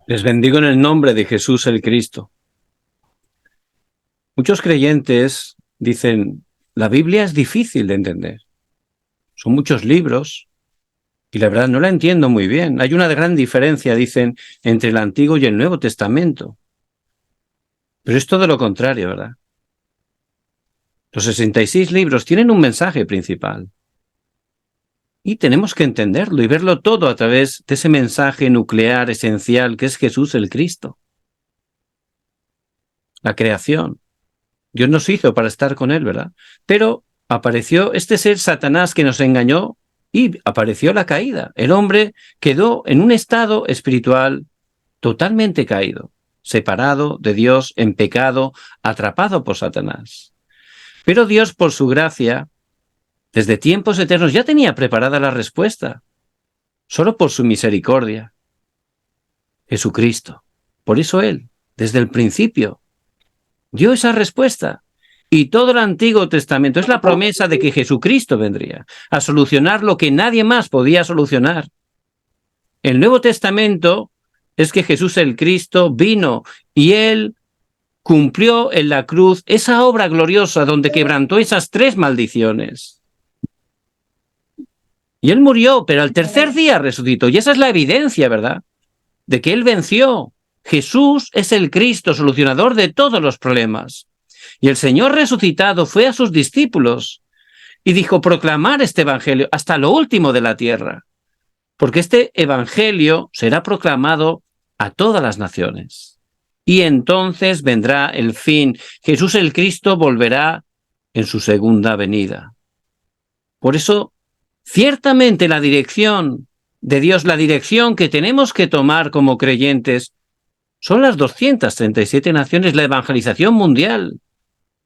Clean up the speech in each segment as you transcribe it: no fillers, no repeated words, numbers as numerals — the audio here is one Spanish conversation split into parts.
Les bendigo en el nombre de Jesús el Cristo. Muchos creyentes dicen, la Biblia es difícil de entender. Son muchos libros y la verdad no la entiendo muy bien. Hay una gran diferencia, dicen, entre el Antiguo y el Nuevo Testamento. Pero es todo lo contrario, ¿verdad? Los 66 libros tienen un mensaje principal. Y tenemos que entenderlo y verlo todo a través de ese mensaje nuclear esencial que es Jesús el Cristo. La creación. Dios nos hizo para estar con Él, ¿verdad? Pero apareció este ser Satanás que nos engañó y apareció la caída. El hombre quedó en un estado espiritual totalmente caído, separado de Dios, en pecado, atrapado por Satanás. Pero Dios, por su gracia, desde tiempos eternos ya tenía preparada la respuesta, solo por su misericordia. Jesucristo. Por eso Él, desde el principio, dio esa respuesta. Y todo el Antiguo Testamento es la promesa de que Jesucristo vendría a solucionar lo que nadie más podía solucionar. El Nuevo Testamento es que Jesús el Cristo vino y Él cumplió en la cruz esa obra gloriosa donde quebrantó esas 3 maldiciones. Y Él murió, pero al tercer día resucitó. Y esa es la evidencia, ¿verdad? De que Él venció. Jesús es el Cristo, solucionador de todos los problemas. Y el Señor resucitado fue a sus discípulos y dijo: proclamar este evangelio hasta lo último de la tierra, porque este evangelio será proclamado a todas las naciones. Y entonces vendrá el fin. Jesús el Cristo volverá en su segunda venida. Por eso, ciertamente la dirección de Dios, la dirección que tenemos que tomar como creyentes, son las 237 naciones, la evangelización mundial.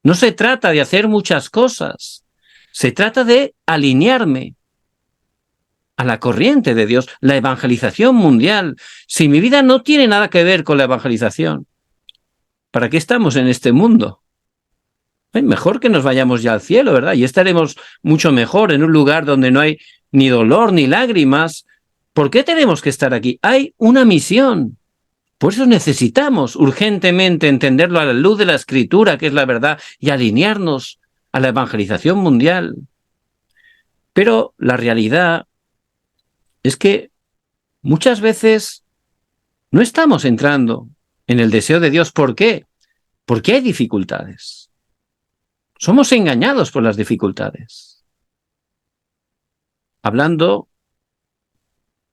No se trata de hacer muchas cosas, se trata de alinearme a la corriente de Dios, la evangelización mundial. Si mi vida no tiene nada que ver con la evangelización, ¿para qué estamos en este mundo? Mejor que nos vayamos ya al cielo, ¿verdad? Y estaremos mucho mejor en un lugar donde no hay ni dolor ni lágrimas. ¿Por qué tenemos que estar aquí? Hay una misión. Por eso necesitamos urgentemente entenderlo a la luz de la Escritura, que es la verdad, y alinearnos a la evangelización mundial. Pero la realidad es que muchas veces no estamos entrando en el deseo de Dios. ¿Por qué? Porque hay dificultades. Somos engañados por las dificultades. Hablando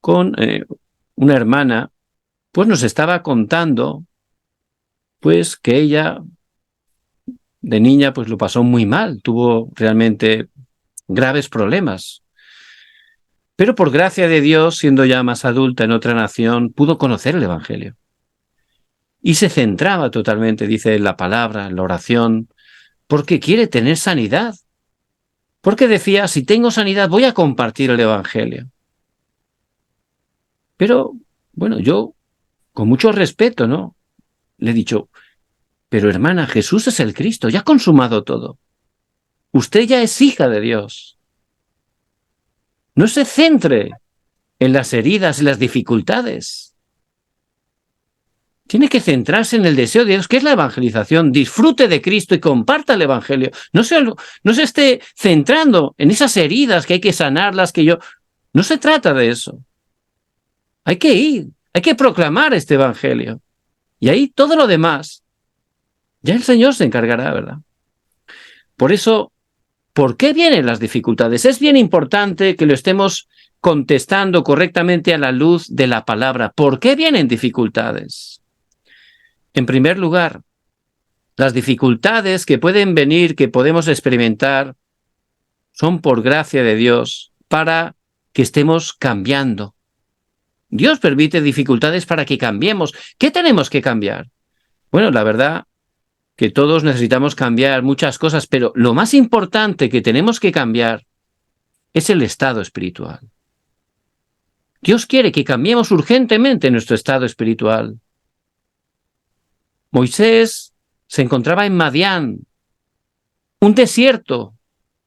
con una hermana, pues nos estaba contando pues que ella de niña pues lo pasó muy mal, tuvo realmente graves problemas. Pero por gracia de Dios, siendo ya más adulta en otra nación, pudo conocer el Evangelio. Y se centraba totalmente, dice, en la palabra, en la oración, porque quiere tener sanidad. Porque decía, si tengo sanidad voy a compartir el Evangelio. Pero, bueno, yo, con mucho respeto, ¿no? Le he dicho, pero hermana, Jesús es el Cristo, ya ha consumado todo. Usted ya es hija de Dios. No se centre en las heridas, en las dificultades. Tiene que centrarse en el deseo de Dios, que es la evangelización. Disfrute de Cristo y comparta el Evangelio. No se esté centrando en esas heridas que hay que sanarlas, que yo... No se trata de eso. Hay que ir, hay que proclamar este Evangelio. Y ahí todo lo demás, ya el Señor se encargará, ¿verdad? Por eso, ¿por qué vienen las dificultades? Es bien importante que lo estemos contestando correctamente a la luz de la palabra. ¿Por qué vienen dificultades? En primer lugar, las dificultades que pueden venir, que podemos experimentar, son por gracia de Dios para que estemos cambiando. Dios permite dificultades para que cambiemos. ¿Qué tenemos que cambiar? Bueno, la verdad que todos necesitamos cambiar muchas cosas, pero lo más importante que tenemos que cambiar es el estado espiritual. Dios quiere que cambiemos urgentemente nuestro estado espiritual. Moisés se encontraba en Madián, un desierto.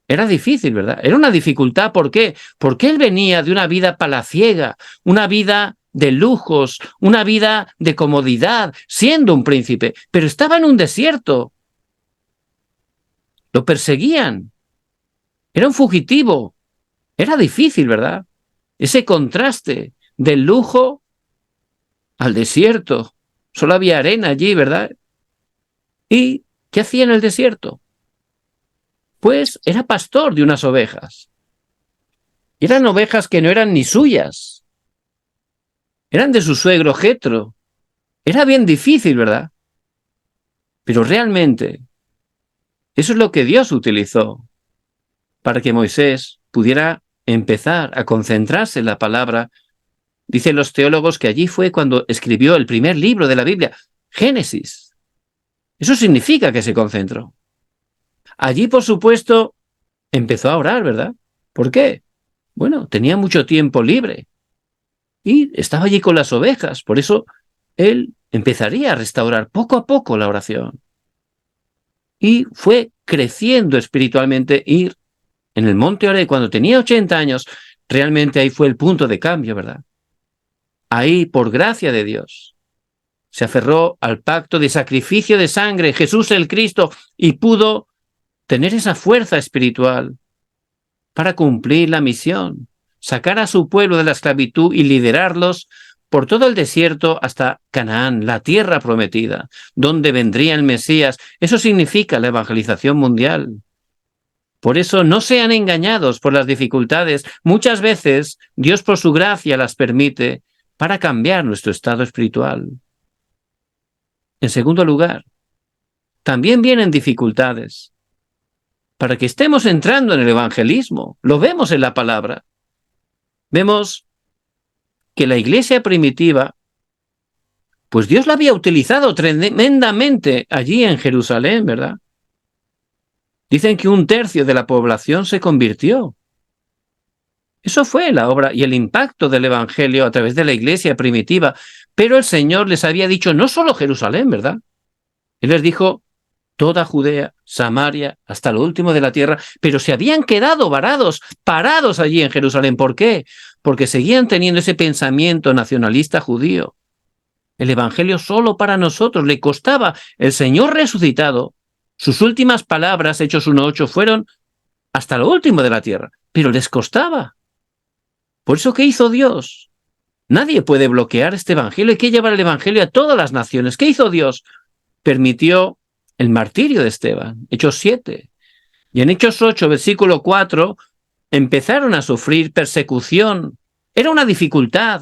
Era difícil, ¿verdad? Era una dificultad. ¿Por qué? Porque él venía de una vida palaciega, una vida de lujos, una vida de comodidad, siendo un príncipe, pero estaba en un desierto. Lo perseguían. Era un fugitivo. Era difícil, ¿verdad? Ese contraste del lujo al desierto. Solo había arena allí, ¿verdad? ¿Y qué hacía en el desierto? Pues era pastor de unas ovejas. Y eran ovejas que no eran ni suyas. Eran de su suegro Jetro. Era bien difícil, ¿verdad? Pero realmente, eso es lo que Dios utilizó para que Moisés pudiera empezar a concentrarse en la palabra. Dicen los teólogos que allí fue cuando escribió el primer libro de la Biblia, Génesis. Eso significa que se concentró. Allí, por supuesto, empezó a orar, ¿verdad? ¿Por qué? Bueno, tenía mucho tiempo libre y estaba allí con las ovejas. Por eso él empezaría a restaurar poco a poco la oración. Y fue creciendo espiritualmente. Ir en el monte Oré cuando tenía 80 años, realmente ahí fue el punto de cambio, ¿verdad? Ahí, por gracia de Dios, se aferró al pacto de sacrificio de sangre, Jesús el Cristo, y pudo tener esa fuerza espiritual para cumplir la misión, sacar a su pueblo de la esclavitud y liderarlos por todo el desierto hasta Canaán, la tierra prometida, donde vendría el Mesías. Eso significa la evangelización mundial. Por eso no sean engañados por las dificultades. Muchas veces Dios por su gracia las permite para cambiar nuestro estado espiritual. En segundo lugar, también vienen dificultades para que estemos entrando en el evangelismo. Lo vemos en la palabra. Vemos que la iglesia primitiva, pues Dios la había utilizado tremendamente allí en Jerusalén, ¿verdad? Dicen que 1/3 de la población se convirtió. Eso fue la obra y el impacto del evangelio a través de la iglesia primitiva. Pero el Señor les había dicho no solo Jerusalén, ¿verdad? Él les dijo toda Judea, Samaria, hasta lo último de la tierra, pero se habían quedado parados allí en Jerusalén. ¿Por qué? Porque seguían teniendo ese pensamiento nacionalista judío. El evangelio solo para nosotros le costaba. El Señor resucitado, sus últimas palabras, Hechos 1:8, fueron hasta lo último de la tierra, pero les costaba. Por eso, ¿qué hizo Dios? Nadie puede bloquear este evangelio, hay que llevar el evangelio a todas las naciones. ¿Qué hizo Dios? Permitió el martirio de Esteban, Hechos 7. Y en Hechos 8, versículo 4, empezaron a sufrir persecución. Era una dificultad,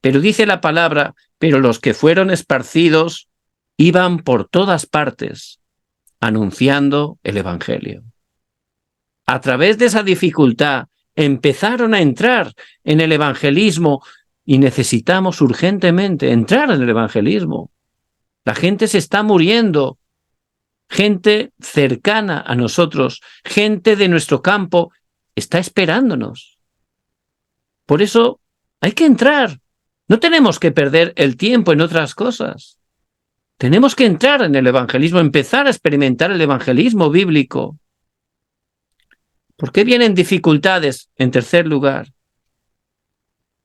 pero dice la palabra, pero los que fueron esparcidos iban por todas partes anunciando el evangelio. A través de esa dificultad empezaron a entrar en el evangelismo y necesitamos urgentemente entrar en el evangelismo. La gente se está muriendo. Gente cercana a nosotros, gente de nuestro campo, está esperándonos. Por eso hay que entrar. No tenemos que perder el tiempo en otras cosas. Tenemos que entrar en el evangelismo, empezar a experimentar el evangelismo bíblico. ¿Por qué vienen dificultades? En tercer lugar,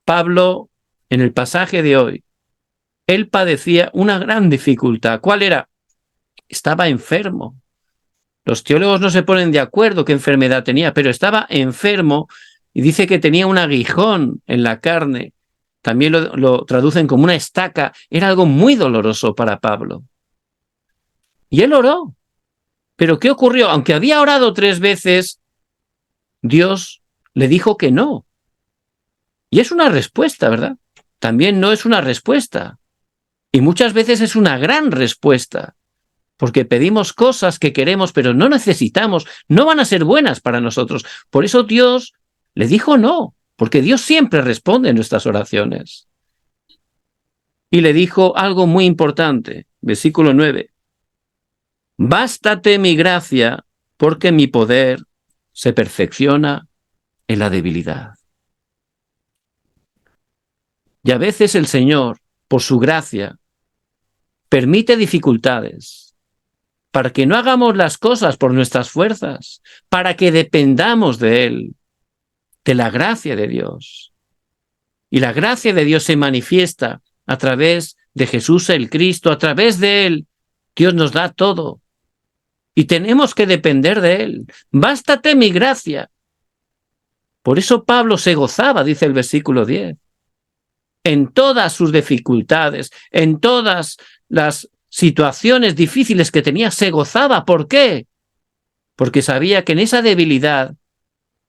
Pablo, en el pasaje de hoy, él padecía una gran dificultad. ¿Cuál era? Estaba enfermo. Los teólogos no se ponen de acuerdo qué enfermedad tenía, pero estaba enfermo y dice que tenía un aguijón en la carne. También lo traducen como una estaca. Era algo muy doloroso para Pablo. Y él oró. ¿Pero qué ocurrió? Aunque había orado 3 veces, Dios le dijo que no. Y es una respuesta, ¿verdad? También no es una respuesta. Y muchas veces es una gran respuesta. Porque pedimos cosas que queremos, pero no necesitamos, no van a ser buenas para nosotros. Por eso Dios le dijo no, porque Dios siempre responde a nuestras oraciones. Y le dijo algo muy importante, versículo 9. Bástate mi gracia, porque mi poder se perfecciona en la debilidad. Y a veces el Señor, por su gracia, permite dificultades para que no hagamos las cosas por nuestras fuerzas, para que dependamos de Él, de la gracia de Dios. Y la gracia de Dios se manifiesta a través de Jesús el Cristo, a través de Él. Dios nos da todo. Y tenemos que depender de Él. Bástate mi gracia. Por eso Pablo se gozaba, dice el versículo 10. En todas sus dificultades, en todas las situaciones difíciles que tenía, se gozaba. ¿Por qué? Porque sabía que en esa debilidad,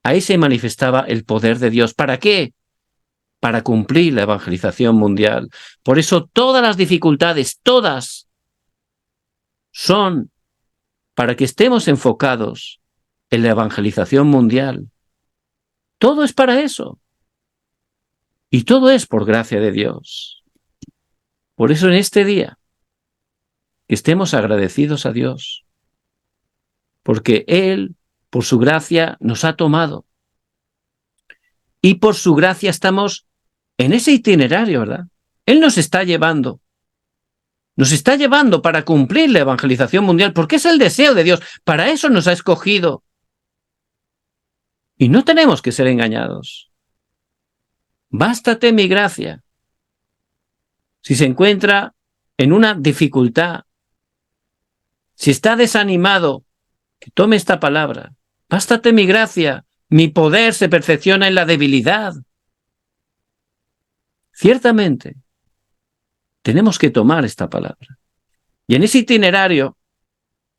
ahí se manifestaba el poder de Dios. ¿Para qué? Para cumplir la evangelización mundial. Por eso todas las dificultades, todas, son para que estemos enfocados en la evangelización mundial. Todo es para eso. Y todo es por gracia de Dios. Por eso en este día, que estemos agradecidos a Dios, porque Él, por su gracia, nos ha tomado. Y por su gracia estamos en ese itinerario, ¿verdad? Él nos está llevando para cumplir la evangelización mundial, porque es el deseo de Dios. Para eso nos ha escogido. Y no tenemos que ser engañados. Bástate mi gracia. Si se encuentra en una dificultad, si está desanimado, que tome esta palabra. Bástate mi gracia. Mi poder se perfecciona en la debilidad. Ciertamente, tenemos que tomar esta palabra. Y en ese itinerario,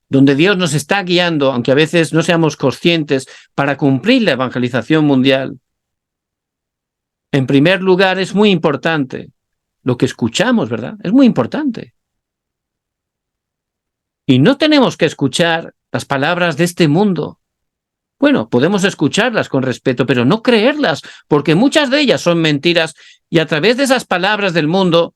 donde Dios nos está guiando, aunque a veces no seamos conscientes, para cumplir la evangelización mundial, en primer lugar es muy importante lo que escuchamos, ¿verdad? Es muy importante. Y no tenemos que escuchar las palabras de este mundo. Bueno, podemos escucharlas con respeto, pero no creerlas, porque muchas de ellas son mentiras y a través de esas palabras del mundo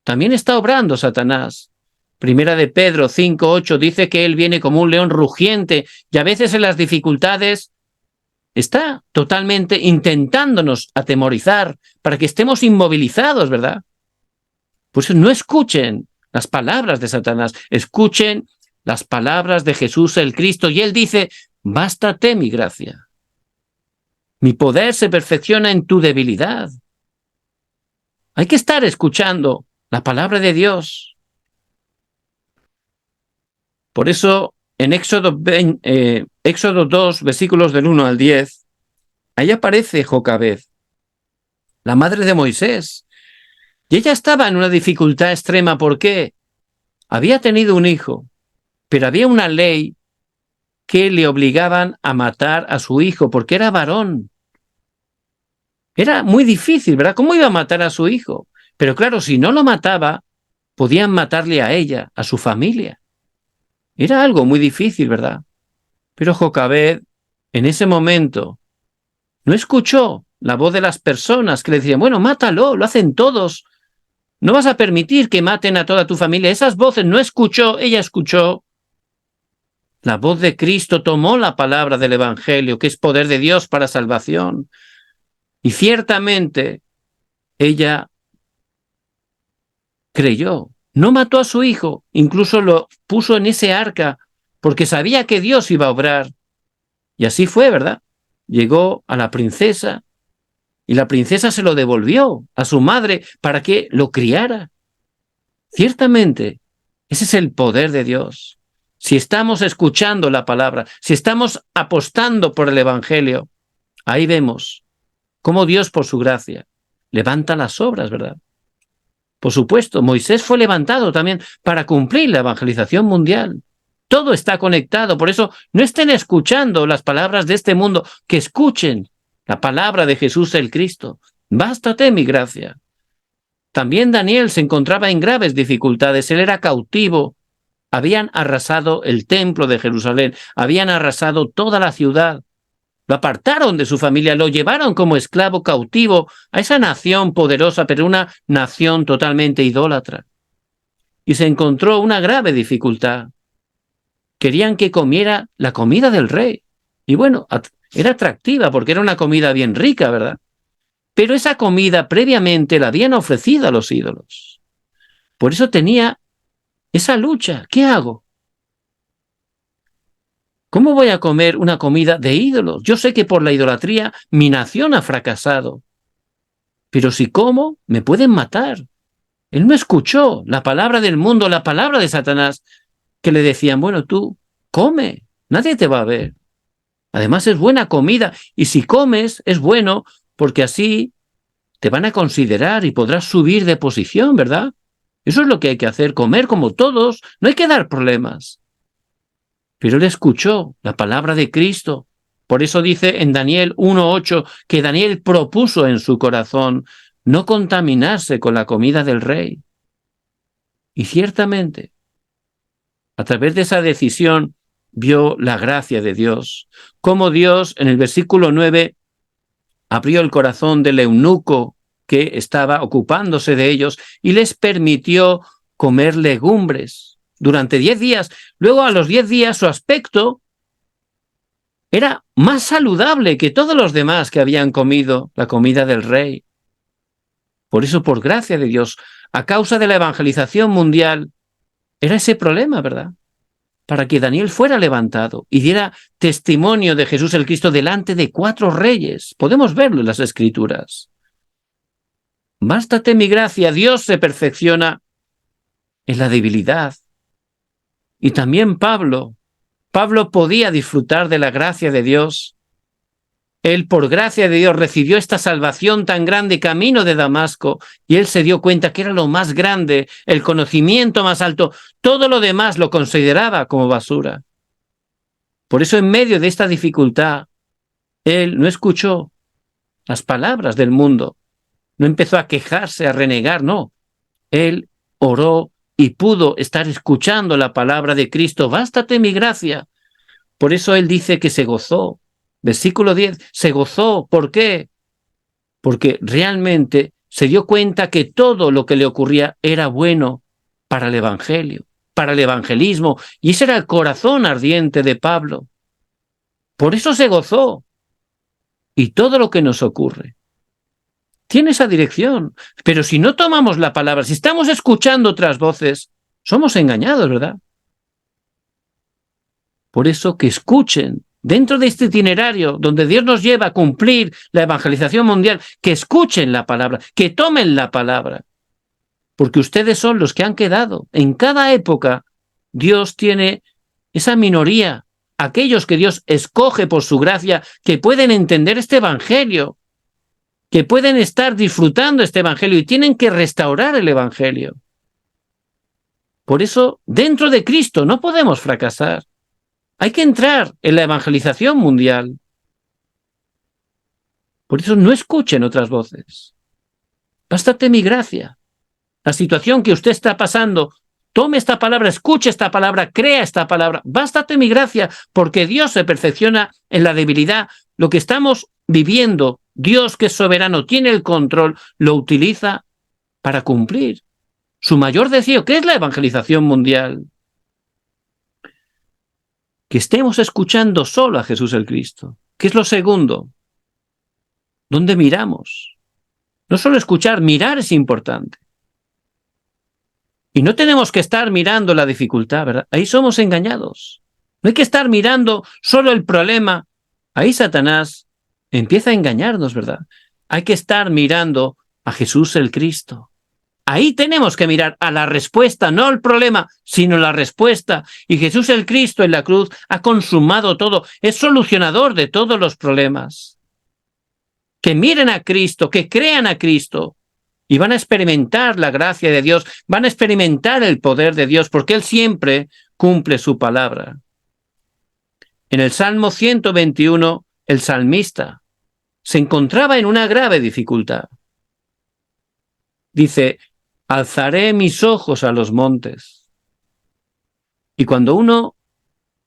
también está obrando Satanás. Primera de Pedro 5:8 dice que él viene como un león rugiente y a veces en las dificultades está totalmente intentándonos atemorizar para que estemos inmovilizados, ¿verdad? Pues no escuchen las palabras de Satanás, escuchen las palabras de Jesús el Cristo. Y él dice, bástate mi gracia. Mi poder se perfecciona en tu debilidad. Hay que estar escuchando la palabra de Dios. Por eso, en Éxodo 2, versículos del 1 al 10, ahí aparece Jocabed, la madre de Moisés. Y ella estaba en una dificultad extrema. ¿Por qué? Había tenido un hijo, pero había una ley que le obligaban a matar a su hijo porque era varón. Era muy difícil, ¿verdad? ¿Cómo iba a matar a su hijo? Pero claro, si no lo mataba, podían matarle a ella, a su familia. Era algo muy difícil, ¿verdad? Pero Jocabed, en ese momento, no escuchó la voz de las personas que le decían, bueno, mátalo, lo hacen todos. No vas a permitir que maten a toda tu familia. Esas voces no escuchó, ella escuchó la voz de Cristo, tomó la palabra del Evangelio, que es poder de Dios para salvación. Y ciertamente ella creyó. No mató a su hijo, incluso lo puso en ese arca, porque sabía que Dios iba a obrar. Y así fue, ¿verdad? Llegó a la princesa y la princesa se lo devolvió a su madre para que lo criara. Ciertamente, ese es el poder de Dios. Si estamos escuchando la palabra, si estamos apostando por el Evangelio, ahí vemos cómo Dios, por su gracia, levanta las obras, ¿verdad? Por supuesto, Moisés fue levantado también para cumplir la evangelización mundial. Todo está conectado, por eso no estén escuchando las palabras de este mundo, que escuchen la palabra de Jesús el Cristo. Bástate mi gracia. También Daniel se encontraba en graves dificultades, él era cautivo. Habían arrasado el templo de Jerusalén, habían arrasado toda la ciudad. Lo apartaron de su familia, lo llevaron como esclavo cautivo a esa nación poderosa, pero una nación totalmente idólatra. Y se encontró una grave dificultad. Querían que comiera la comida del rey. Y bueno, era atractiva porque era una comida bien rica, ¿verdad? Pero esa comida previamente la habían ofrecido a los ídolos. Por eso tenía esa lucha. ¿Qué hago? ¿Cómo voy a comer una comida de ídolos? Yo sé que por la idolatría mi nación ha fracasado. Pero si como, me pueden matar. Él no escuchó la palabra del mundo, la palabra de Satanás, que le decían, bueno, tú come, nadie te va a ver. Además es buena comida y si comes es bueno porque así te van a considerar y podrás subir de posición, ¿verdad? Eso es lo que hay que hacer, comer como todos, no hay que dar problemas. Pero él escuchó la palabra de Cristo. Por eso dice en Daniel 1:8 que Daniel propuso en su corazón no contaminarse con la comida del rey. Y ciertamente, a través de esa decisión, vio la gracia de Dios. Como Dios, en el versículo 9, abrió el corazón del eunuco que estaba ocupándose de ellos y les permitió comer legumbres durante 10 días. Luego, a los 10 días, su aspecto era más saludable que todos los demás que habían comido la comida del rey. Por eso, por gracia de Dios, a causa de la evangelización mundial, era ese problema, ¿verdad? Para que Daniel fuera levantado y diera testimonio de Jesús el Cristo delante de 4 reyes. Podemos verlo en las Escrituras. Bástate mi gracia, Dios se perfecciona en la debilidad. Y también Pablo podía disfrutar de la gracia de Dios. Él, por gracia de Dios, recibió esta salvación tan grande camino de Damasco y él se dio cuenta que era lo más grande, el conocimiento más alto. Todo lo demás lo consideraba como basura. Por eso, en medio de esta dificultad, él no escuchó las palabras del mundo, no empezó a quejarse, a renegar, no. Él oró y pudo estar escuchando la palabra de Cristo. Bástate mi gracia. Por eso él dice que se gozó. Versículo 10, se gozó. ¿Por qué? Porque realmente se dio cuenta que todo lo que le ocurría era bueno para el evangelio, para el evangelismo, y ese era el corazón ardiente de Pablo. Por eso se gozó. Y todo lo que nos ocurre tiene esa dirección. Pero si no tomamos la palabra, si estamos escuchando otras voces, somos engañados, ¿verdad? Por eso que escuchen, dentro de este itinerario donde Dios nos lleva a cumplir la evangelización mundial, que escuchen la palabra, que tomen la palabra. Porque ustedes son los que han quedado. En cada época, Dios tiene esa minoría, aquellos que Dios escoge por su gracia, que pueden entender este evangelio, que pueden estar disfrutando este evangelio y tienen que restaurar el evangelio. Por eso, dentro de Cristo no podemos fracasar. Hay que entrar en la evangelización mundial. Por eso no escuchen otras voces. Bástate mi gracia. La situación que usted está pasando, tome esta palabra, escuche esta palabra, crea esta palabra. Bástate mi gracia, porque Dios se perfecciona en la debilidad. Lo que estamos viviendo, Dios que es soberano, tiene el control, lo utiliza para cumplir su mayor deseo, que es la evangelización mundial. Que estemos escuchando solo a Jesús el Cristo. ¿Qué es lo segundo? ¿Dónde miramos? No solo escuchar, mirar es importante. Y no tenemos que estar mirando la dificultad, ¿verdad? Ahí somos engañados. No hay que estar mirando solo el problema. Ahí Satanás empieza a engañarnos, ¿verdad? Hay que estar mirando a Jesús el Cristo. Ahí tenemos que mirar a la respuesta, no al problema, sino la respuesta. Y Jesús el Cristo en la cruz ha consumado todo, es solucionador de todos los problemas. Que miren a Cristo, que crean a Cristo y van a experimentar la gracia de Dios, van a experimentar el poder de Dios, porque Él siempre cumple su palabra. En el Salmo 121, el salmista se encontraba en una grave dificultad. Dice, alzaré mis ojos a los montes. Y cuando uno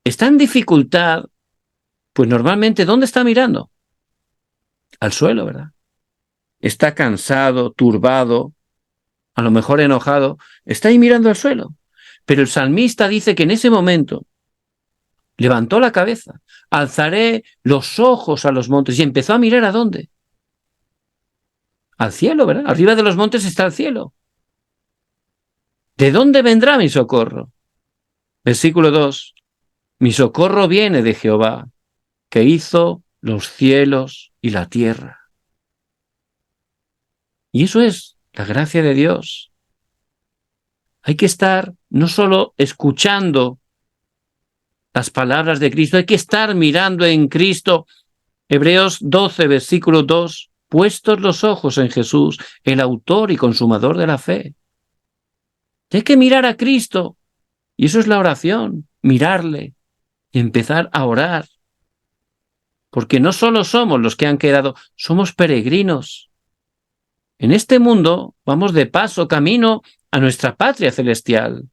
está en dificultad, pues normalmente, ¿dónde está mirando? Al suelo, ¿verdad? Está cansado, turbado, a lo mejor enojado, está ahí mirando al suelo. Pero el salmista dice que en ese momento levantó la cabeza, alzaré los ojos a los montes y empezó a mirar ¿a dónde? Al cielo, ¿verdad? Arriba de los montes está el cielo. ¿De dónde vendrá mi socorro? Versículo 2. Mi socorro viene de Jehová, que hizo los cielos y la tierra. Y eso es la gracia de Dios. Hay que estar no solo escuchando las palabras de Cristo, hay que estar mirando en Cristo. Hebreos 12, versículo 2, puestos los ojos en Jesús, el autor y consumador de la fe. Y hay que mirar a Cristo, y eso es la oración, mirarle y empezar a orar. Porque no solo somos los que han quedado, somos peregrinos. En este mundo vamos de paso, camino a nuestra patria celestial.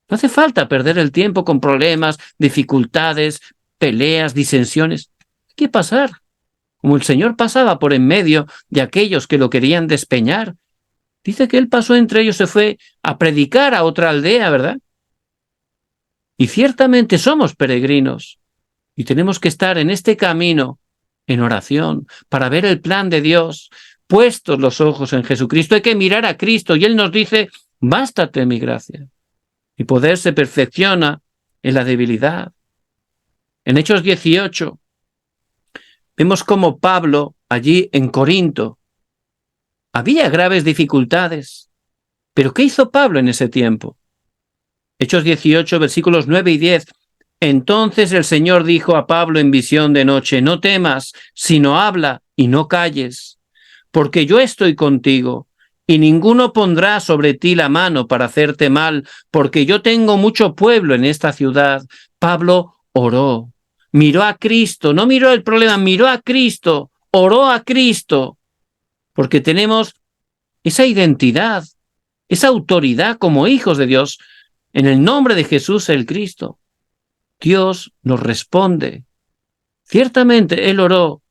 No hace falta perder el tiempo con problemas, dificultades, peleas, disensiones. Hay que pasar. Como el Señor pasaba por en medio de aquellos que lo querían despeñar. Dice que Él pasó entre ellos, se fue a predicar a otra aldea, ¿verdad? Y ciertamente somos peregrinos. Y tenemos que estar en este camino, en oración, para ver el plan de Dios, puestos los ojos en Jesucristo. Hay que mirar a Cristo y Él nos dice, bástate mi gracia. Mi poder se perfecciona en la debilidad. En Hechos 18, vemos cómo Pablo, allí en Corinto, había graves dificultades. ¿Pero qué hizo Pablo en ese tiempo? Hechos 18, versículos 9 y 10. Entonces el Señor dijo a Pablo en visión de noche, no temas, sino habla y no calles, porque yo estoy contigo, y ninguno pondrá sobre ti la mano para hacerte mal, porque yo tengo mucho pueblo en esta ciudad. Pablo oró, miró a Cristo, no miró el problema, miró a Cristo, oró a Cristo, porque tenemos esa identidad, esa autoridad como hijos de Dios, en el nombre de Jesús el Cristo. Dios nos responde. Ciertamente Él oró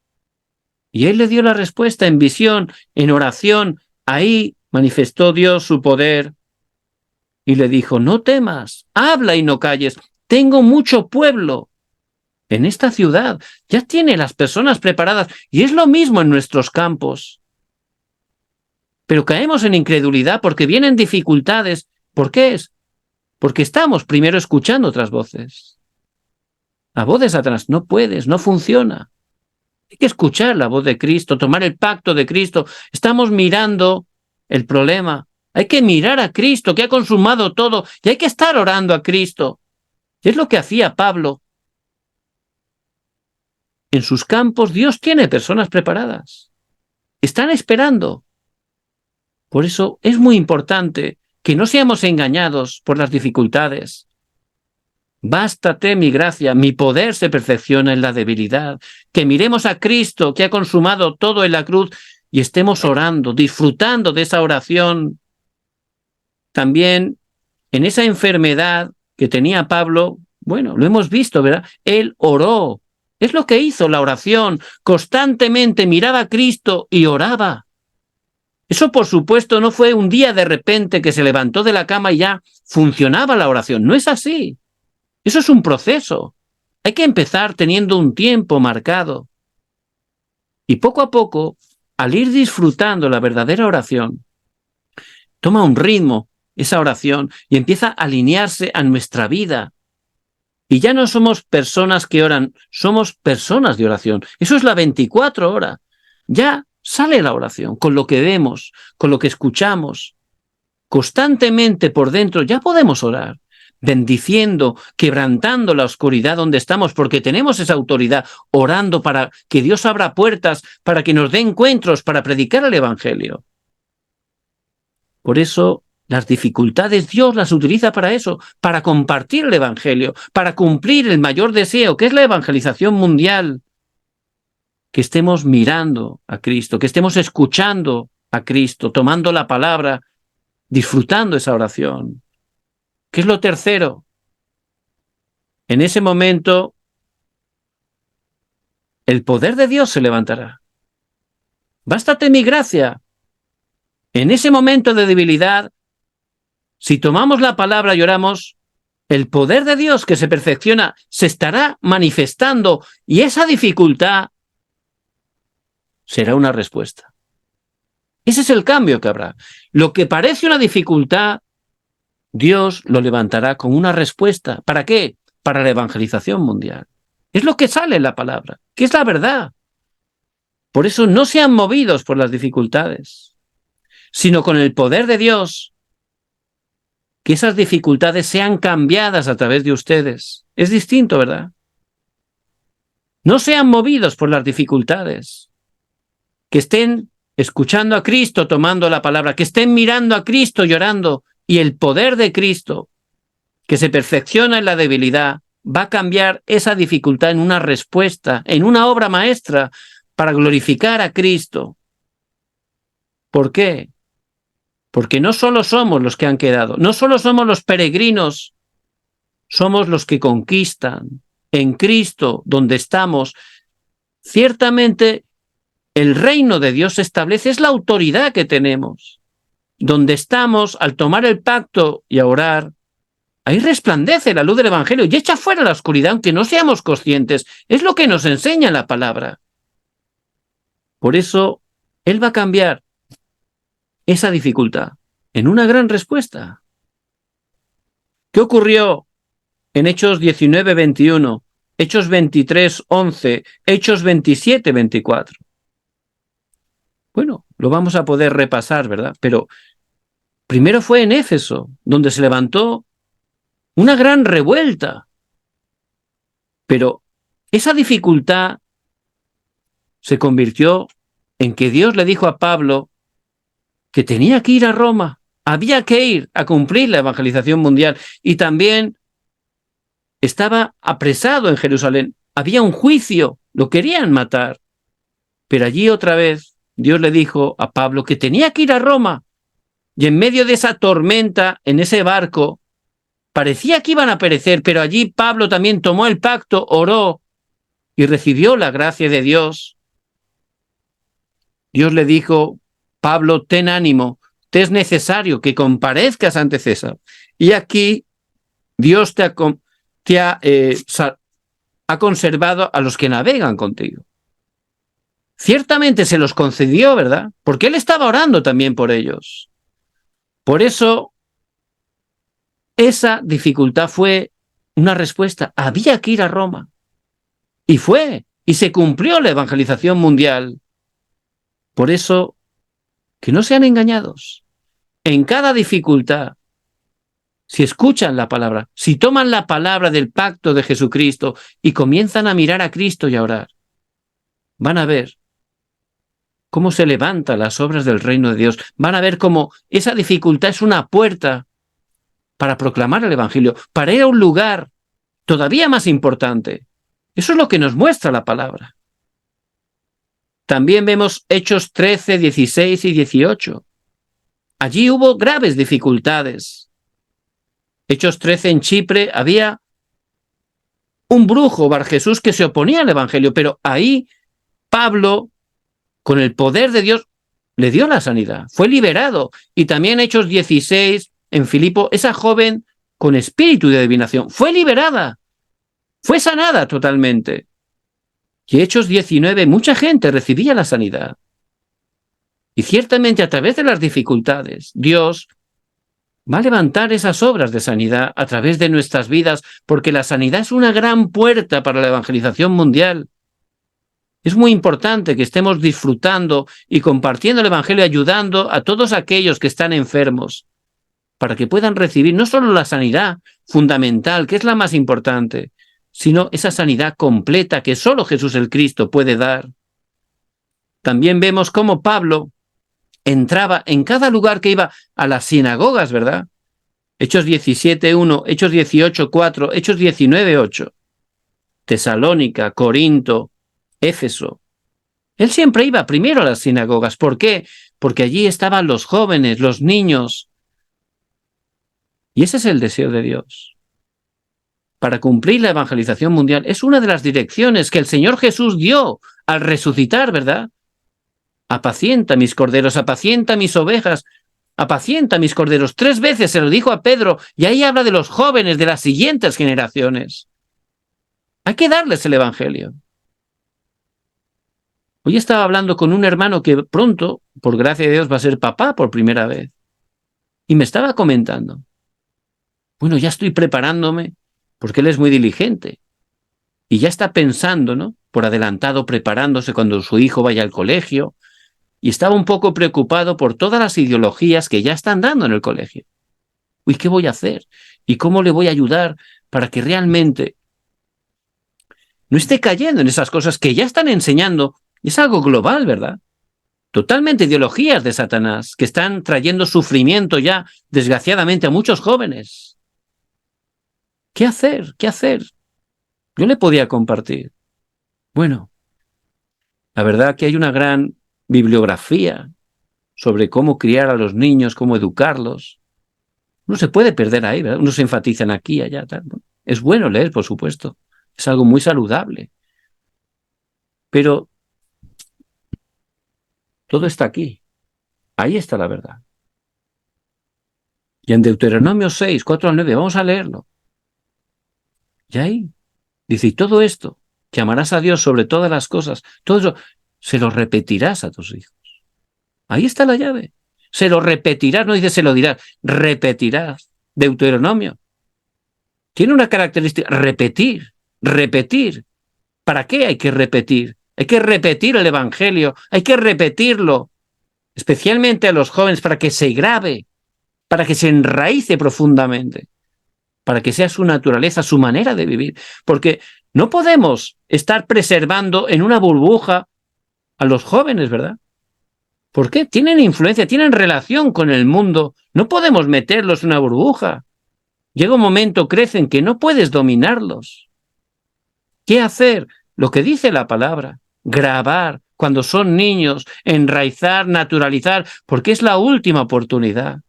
y Él le dio la respuesta en visión, en oración. Ahí manifestó Dios su poder y le dijo, no temas, habla y no calles. Tengo mucho pueblo en esta ciudad. Ya tiene las personas preparadas y es lo mismo en nuestros campos. Pero caemos en incredulidad porque vienen dificultades. ¿Por qué es? Porque estamos primero escuchando otras voces. La voz de Satanás, no puedes, no funciona. Hay que escuchar la voz de Cristo, tomar el pacto de Cristo. Estamos mirando el problema. Hay que mirar a Cristo, que ha consumado todo, y hay que estar orando a Cristo. Y es lo que hacía Pablo. En sus campos Dios tiene personas preparadas. Están esperando. Por eso es muy importante que no seamos engañados por las dificultades. Bástate mi gracia, mi poder se perfecciona en la debilidad. Que miremos a Cristo que ha consumado todo en la cruz y estemos orando, disfrutando de esa oración. También en esa enfermedad que tenía Pablo, bueno, lo hemos visto, ¿verdad? Él oró. Es lo que hizo la oración. Constantemente miraba a Cristo y oraba. Eso, por supuesto, no fue un día de repente que se levantó de la cama y ya funcionaba la oración. No es así. Eso es un proceso. Hay que empezar teniendo un tiempo marcado. Y poco a poco, al ir disfrutando la verdadera oración, toma un ritmo esa oración y empieza a alinearse a nuestra vida. Y ya no somos personas que oran, somos personas de oración. Eso es la 24 horas. Ya sale la oración, con lo que vemos, con lo que escuchamos. Constantemente por dentro ya podemos orar. Bendiciendo, quebrantando la oscuridad donde estamos, porque tenemos esa autoridad, orando para que Dios abra puertas, para que nos dé encuentros, para predicar el Evangelio. Por eso, las dificultades Dios las utiliza para eso, para compartir el Evangelio, para cumplir el mayor deseo, que es la evangelización mundial. Que estemos mirando a Cristo, que estemos escuchando a Cristo, tomando la palabra, disfrutando esa oración. ¿Qué es lo tercero? En ese momento, el poder de Dios se levantará. Bástate mi gracia. En ese momento de debilidad, si tomamos la palabra y oramos, el poder de Dios que se perfecciona se estará manifestando y esa dificultad será una respuesta. Ese es el cambio que habrá. Lo que parece una dificultad, Dios lo levantará con una respuesta. ¿Para qué? Para la evangelización mundial. Es lo que sale en la palabra, que es la verdad. Por eso no sean movidos por las dificultades. sino con el poder de Dios, que esas dificultades sean cambiadas a través de ustedes. Es distinto, ¿verdad? No sean movidos por las dificultades, que estén escuchando a Cristo, tomando la palabra, que estén mirando a Cristo, llorando, y el poder de Cristo, que se perfecciona en la debilidad, va a cambiar esa dificultad en una respuesta, en una obra maestra para glorificar a Cristo. ¿Por qué? Porque no solo somos los que han quedado, no solo somos los peregrinos, somos los que conquistan en Cristo, donde estamos. Ciertamente, el reino de Dios se establece, es la autoridad que tenemos. Donde estamos, al tomar el pacto y a orar, ahí resplandece la luz del Evangelio y echa fuera la oscuridad, aunque no seamos conscientes. Es lo que nos enseña la palabra. Por eso, Él va a cambiar esa dificultad en una gran respuesta. ¿Qué ocurrió en Hechos 19, 21, Hechos 23, 11, Hechos 27, 24? Bueno, lo vamos a poder repasar, ¿verdad? Pero primero fue en Éfeso, donde se levantó una gran revuelta. Pero esa dificultad se convirtió en que Dios le dijo a Pablo que tenía que ir a Roma, había que ir a cumplir la evangelización mundial, y también estaba apresado en Jerusalén. Había un juicio, lo querían matar. Pero allí otra vez Dios le dijo a Pablo que tenía que ir a Roma, y en medio de esa tormenta, en ese barco, parecía que iban a perecer, pero allí Pablo también tomó el pacto, oró y recibió la gracia de Dios. Dios le dijo: Pablo, ten ánimo, te es necesario que comparezcas ante César. Y aquí Dios te ha conservado a los que navegan contigo. Ciertamente se los concedió, ¿verdad? Porque él estaba orando también por ellos. Por eso, esa dificultad fue una respuesta. Había que ir a Roma. Y fue, y se cumplió la evangelización mundial. Por eso, que no sean engañados. En cada dificultad, si escuchan la palabra, si toman la palabra del pacto de Jesucristo y comienzan a mirar a Cristo y a orar, van a ver cómo se levantan las obras del reino de Dios. Van a ver cómo esa dificultad es una puerta para proclamar el Evangelio, para ir a un lugar todavía más importante. Eso es lo que nos muestra la palabra. También vemos Hechos 13, 16 y 18. Allí hubo graves dificultades. Hechos 13, en Chipre había un brujo, Bar Jesús, que se oponía al Evangelio, pero ahí Pablo, con el poder de Dios, le dio la sanidad, fue liberado. Y también Hechos 16, en Filipo, esa joven con espíritu de adivinación fue liberada, fue sanada totalmente. Y Hechos 19, mucha gente recibía la sanidad. Y ciertamente a través de las dificultades, Dios va a levantar esas obras de sanidad a través de nuestras vidas, porque la sanidad es una gran puerta para la evangelización mundial. Es muy importante que estemos disfrutando y compartiendo el Evangelio, ayudando a todos aquellos que están enfermos, para que puedan recibir no solo la sanidad fundamental, que es la más importante, sino esa sanidad completa que solo Jesús el Cristo puede dar. También vemos cómo Pablo entraba en cada lugar que iba, a las sinagogas, ¿verdad? Hechos 17:1, Hechos 18:4, Hechos 19:8. Tesalónica, Corinto, Éfeso. Él siempre iba primero a las sinagogas. ¿Por qué? Porque allí estaban los jóvenes, los niños. Y ese es el deseo de Dios. Para cumplir la evangelización mundial, es una de las direcciones que el Señor Jesús dio al resucitar, ¿verdad? Apacienta mis corderos, apacienta mis ovejas, apacienta mis corderos. 3 veces se lo dijo a Pedro, y ahí habla de los jóvenes, de las siguientes generaciones. Hay que darles el Evangelio. Hoy estaba hablando con un hermano que pronto, por gracia de Dios, va a ser papá por primera vez. Y me estaba comentando: bueno, ya estoy preparándome, porque él es muy diligente. Y ya está pensando, ¿no? Por adelantado, preparándose cuando su hijo vaya al colegio. y estaba un poco preocupado por todas las ideologías que ya están dando en el colegio. Uy, ¿qué voy a hacer? ¿Y cómo le voy a ayudar para que realmente no esté cayendo en esas cosas que ya están enseñando? Es algo global, ¿verdad? Totalmente ideologías de Satanás que están trayendo sufrimiento ya, desgraciadamente, a muchos jóvenes. ¿Qué hacer? ¿Qué hacer? Yo le podía compartir. Bueno, la verdad que hay una gran bibliografía sobre cómo criar a los niños, cómo educarlos. Uno se puede perder ahí, ¿verdad? Uno se enfatizan aquí, allá, tal. Es bueno leer, por supuesto. Es algo muy saludable. Pero todo está aquí. Ahí está la verdad. Y en Deuteronomio 6, 4 al 9, vamos a leerlo. Y ahí dice, y todo esto, que amarás a Dios sobre todas las cosas, todo eso, se lo repetirás a tus hijos. Ahí está la llave. Se lo repetirás, no dice se lo dirás, repetirás. Deuteronomio tiene una característica, repetir, repetir. ¿Para qué hay que repetir? Hay que repetir el Evangelio, hay que repetirlo, especialmente a los jóvenes, para que se grabe, para que se enraíce profundamente, para que sea su naturaleza, su manera de vivir. Porque no podemos estar preservando en una burbuja a los jóvenes, ¿verdad? ¿Por qué? Tienen influencia, tienen relación con el mundo. No podemos meterlos en una burbuja. Llega un momento, crecen, que no puedes dominarlos. ¿Qué hacer? Lo que dice la palabra. Grabar cuando son niños, enraizar, naturalizar, porque es la última oportunidad.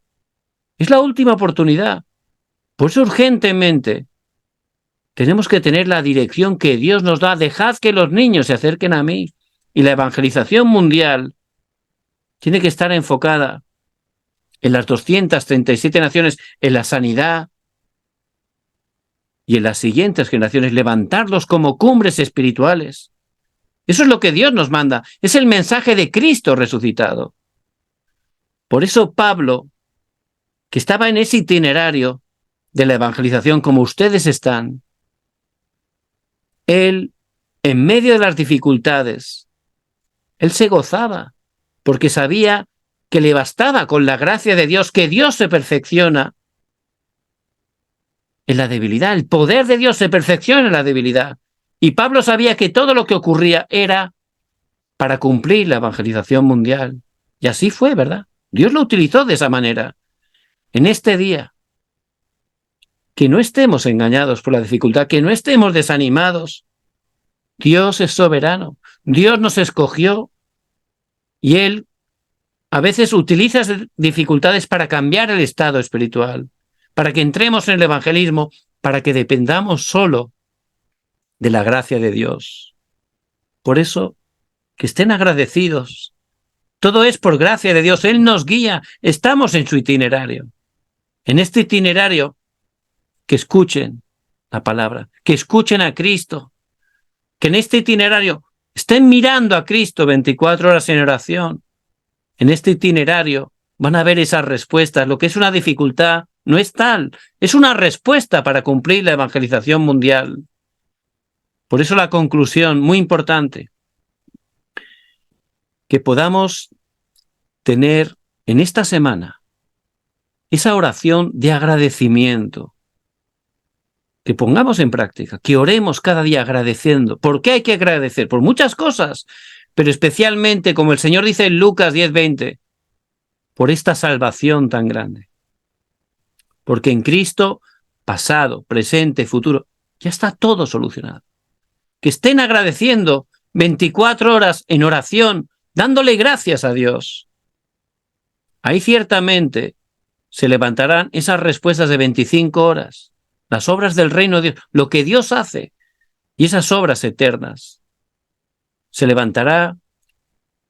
Es la última oportunidad. Por eso urgentemente tenemos que tener la dirección que Dios nos da. Dejad que los niños se acerquen a mí. Y la evangelización mundial tiene que estar enfocada en las 237 naciones, en la sanidad y en las siguientes generaciones, levantarlos como cumbres espirituales. Eso es lo que Dios nos manda. Es el mensaje de Cristo resucitado. Por eso Pablo, que estaba en ese itinerario de la evangelización como ustedes están, él, en medio de las dificultades, él se gozaba porque sabía que le bastaba con la gracia de Dios, que Dios se perfecciona en la debilidad. El poder de Dios se perfecciona en la debilidad. Y Pablo sabía que todo lo que ocurría era para cumplir la evangelización mundial. Y así fue, ¿verdad? Dios lo utilizó de esa manera. En este día, que no estemos engañados por la dificultad, que no estemos desanimados. Dios es soberano. Dios nos escogió y Él a veces utiliza esas dificultades para cambiar el estado espiritual, para que entremos en el evangelismo, para que dependamos solo de la gracia de Dios. Por eso, que estén agradecidos. Todo es por gracia de Dios. Él nos guía. Estamos en su itinerario. En este itinerario, que escuchen la palabra, que escuchen a Cristo, que en este itinerario estén mirando a Cristo 24 horas en oración. En este itinerario van a ver esas respuestas. Lo que es una dificultad no es tal, es una respuesta para cumplir la evangelización mundial. Por eso la conclusión, muy importante, que podamos tener en esta semana esa oración de agradecimiento, que pongamos en práctica, que oremos cada día agradeciendo. ¿Por qué hay que agradecer? Por muchas cosas, pero especialmente, como el Señor dice en Lucas 10:20, por esta salvación tan grande. Porque en Cristo, pasado, presente, futuro, ya está todo solucionado. Que estén agradeciendo 24 horas en oración, dándole gracias a Dios. Ahí ciertamente se levantarán esas respuestas de 25 horas, las obras del reino de Dios, lo que Dios hace, y esas obras eternas. Se levantará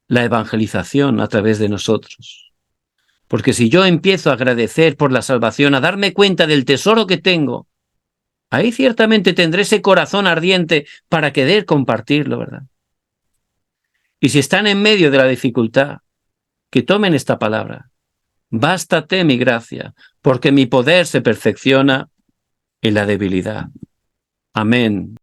la evangelización a través de nosotros. Porque si yo empiezo a agradecer por la salvación, a darme cuenta del tesoro que tengo, ahí ciertamente tendré ese corazón ardiente para querer compartirlo, ¿verdad? Y si están en medio de la dificultad, que tomen esta palabra. Bástate mi gracia, porque mi poder se perfecciona en la debilidad. Amén.